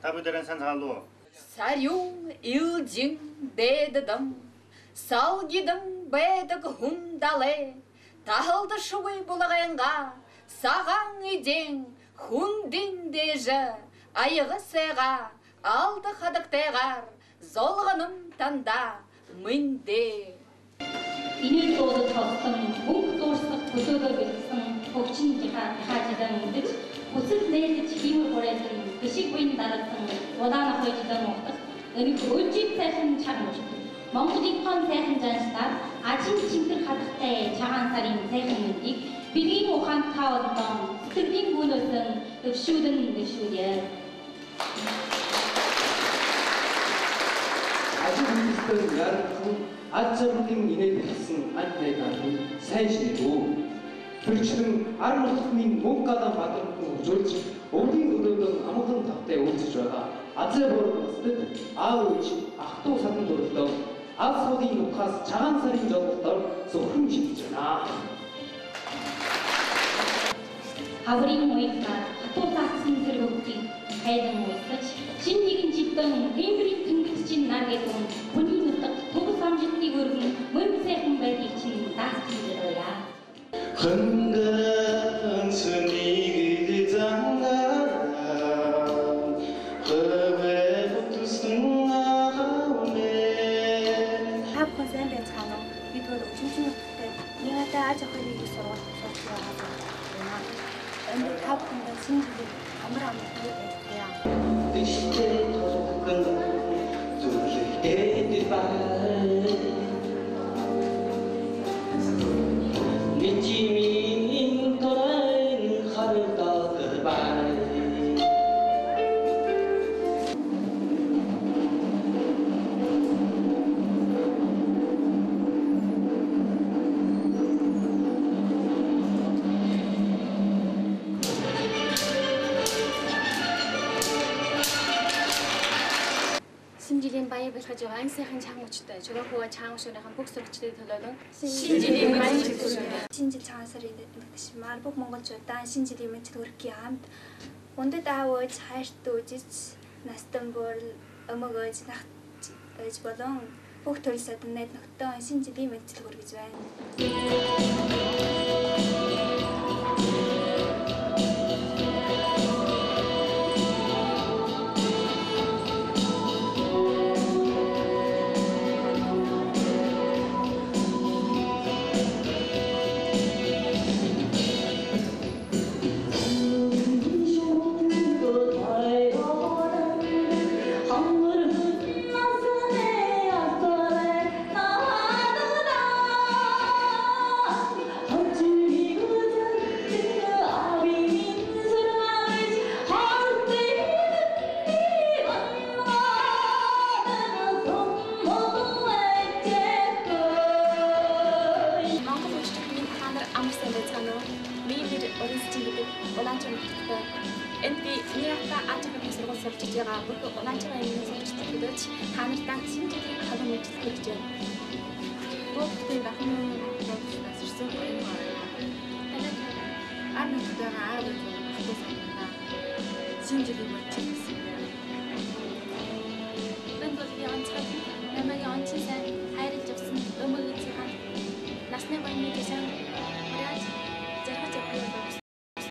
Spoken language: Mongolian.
Табыдырын сан салу. Сарюн илдин деддам, салгидам бедок хундале, талды шуй булағанға, саған иден хундин дежі, айығы сеға, алды қадықтеғар, золғаным танда мүнде. Иний дуудаг тоглосон мөнгө дуурсах төлөөгөө бэлдсэн хөгжин хаажидан үдэж хүсэл нээлж хиймэр хүрээсэн бишиг буйн дарагдсан удааны хойждан уутах энэ хөлжид сайхан чагнаж Монголын хон сайхан жанштаар ажин чингэр хатгатай цагаан сарын сайхан мэндийг бигийн ухаан таавалдан сэтгэлийн гүнөөсөн өвшүүлэн 아직 미스터는 야르큰 아점팀 인해드리슨 안테가는 사이시고 불치는 아르모트민 몸가다 받은 우졸지 어린 의료든 아무튼 덕대 오지줘가 아제버릇 아우치 악도 사는 도르던 아소디 녹화스 장한살인 적었던 소흠식이잖아 아브링 모이카 하토사슨 들고기 хайдан уйсаж шин нэгэн жидэн гэмбрийн тэнгисчин наргэдэн хүний нутаг төгс амжилтыг өргөн мөн сайхан байдгийг чинь даасан жирая. 흔든 순이길 장가라 허베부터 승하오네 하프콘 샌드 차노 비토도 춤추는데 니가 아주 허리를 서로 서로 근데 하프콘은 신기해 아무런 못해요. 시대 도둑은 두르게 뒷발 미치민 돌아인 하루가 그발 신지린 바이블 가지고 안세한 장우치다. 저거 그와 장우쇼랑 복수치를 들어던 신지린 바이블 신지 장설이 말복 몽골초다 신지리 멘트 그렇게 함. 온데 다워 차이도 지치 나스탄불 어머거지 나 에지보동 복토리사도 넷 넣던 신지리 멘트 그렇게 좋아해. 신지리 멋지겠어.